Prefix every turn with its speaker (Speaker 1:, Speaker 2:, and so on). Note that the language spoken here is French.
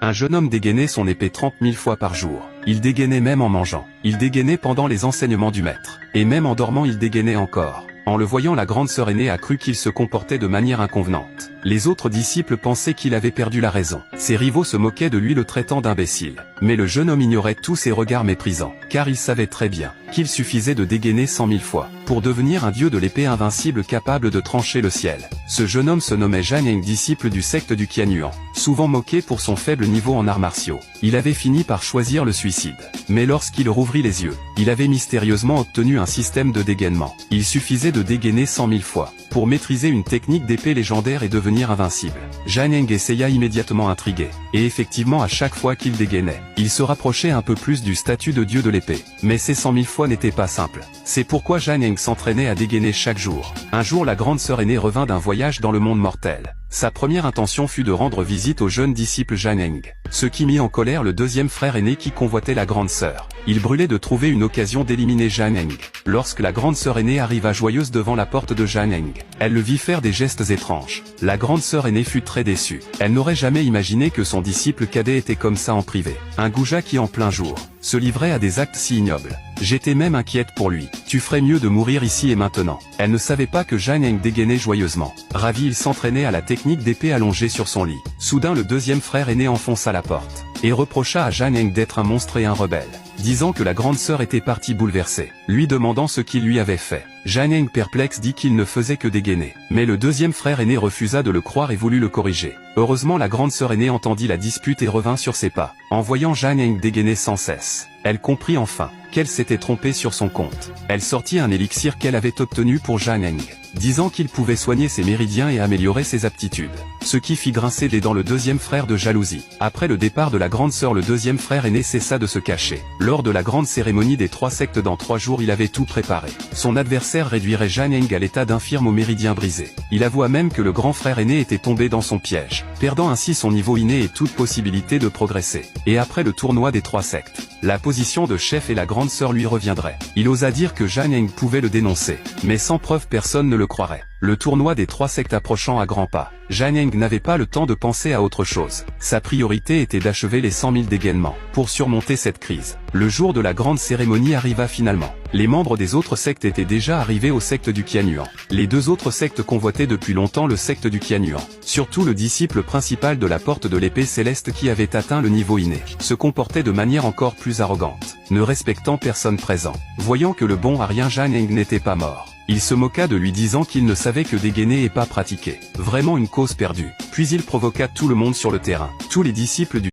Speaker 1: Un jeune homme dégainait son épée 30 000 fois par jour. Il dégainait même en mangeant. Il dégainait pendant les enseignements du maître. Et même en dormant il dégainait encore. En le voyant, la grande sœur aînée a cru qu'il se comportait de manière inconvenante. Les autres disciples pensaient qu'il avait perdu la raison. Ses rivaux se moquaient de lui, le traitant d'imbécile. Mais le jeune homme ignorait tous ces regards méprisants, car il savait très bien qu'il suffisait de dégainer 100 000 fois pour devenir un dieu de l'épée invincible capable de trancher le ciel. Ce jeune homme se nommait Zhang, disciple du secte du Qianyuan. Souvent moqué pour son faible niveau en arts martiaux, il avait fini par choisir le suicide. Mais lorsqu'il rouvrit les yeux, il avait mystérieusement obtenu un système de dégainement. Il suffisait de dégainer 100 000 fois pour maîtriser une technique d'épée légendaire et devenir invincible. Zhang essaya immédiatement intrigué, et effectivement à chaque fois qu'il dégainait, il se rapprochait un peu plus du statut de dieu de l'épée. Mais ces 100 000 fois n'étaient pas simples. C'est pourquoi Zhang s'entraînait à dégainer chaque jour. Un jour, la grande sœur aînée revint d'un voyage dans le monde mortel. Sa première intention fut de rendre visite au jeune disciple Zhang, ce qui mit en colère le deuxième frère aîné qui convoitait la grande sœur. Il brûlait de trouver une occasion d'éliminer Zhang. Lorsque la grande sœur aînée arriva joyeuse devant la porte de Zhang, elle le vit faire des gestes étranges. La grande sœur aînée fut très déçue. Elle n'aurait jamais imaginé que son disciple cadet était comme ça en privé. Un goujat qui en plein jour se livrait à des actes si ignobles. J'étais même inquiète pour lui. Tu ferais mieux de mourir ici et maintenant. Elle ne savait pas que Zhang dégainait joyeusement. Ravi, il s'entraînait à la technique d'épée allongée sur son lit. Soudain, le deuxième frère aîné enfonça la porte et reprocha à Zhang d'être un monstre et un rebelle, disant que la grande sœur était partie bouleversée, lui demandant ce qu'il lui avait fait. Zhang perplexe dit qu'il ne faisait que dégainer. Mais le deuxième frère aîné refusa de le croire et voulut le corriger. Heureusement, la grande sœur aînée entendit la dispute et revint sur ses pas. En voyant Zhang dégainer sans cesse, elle comprit enfin qu'elle s'était trompée sur son compte. Elle sortit un élixir qu'elle avait obtenu pour Zhang, disant qu'il pouvait soigner ses méridiens et améliorer ses aptitudes. Ce qui fit grincer des dents le deuxième frère de jalousie. Après le départ de la grande sœur, le deuxième frère aîné cessa de se cacher. Lors de la grande cérémonie des 3 sectes dans 3 jours, il avait tout préparé. Son adversaire réduirait Zhang à l'état d'infirme aux méridiens brisés. Il avoua même que le grand frère aîné était tombé dans son piège, perdant ainsi son niveau inné et toute possibilité de progresser. Et après le tournoi des 3 sectes, la position de chef et la grande sœur lui reviendrait. Il osa dire que Zhang pouvait le dénoncer, mais sans preuve personne ne le croirait. Le tournoi des 3 sectes approchant à grands pas, Zhang n'avait pas le temps de penser à autre chose. Sa priorité était d'achever les 100 000 dégainements pour surmonter cette crise. Le jour de la grande cérémonie arriva finalement. Les membres des autres sectes étaient déjà arrivés au secte du Qianyuan. Les 2 autres sectes convoitaient depuis longtemps le secte du Qianyuan. Surtout le disciple principal de la porte de l'épée céleste qui avait atteint le niveau inné, se comportait de manière encore plus arrogante, ne respectant personne présent. Voyant que le bon Arien Zhang n'était pas mort, il se moqua de lui, disant qu'il ne savait que dégainer et pas pratiquer. Vraiment une cause perdue. Puis il provoqua tout le monde sur le terrain. Tous les disciples du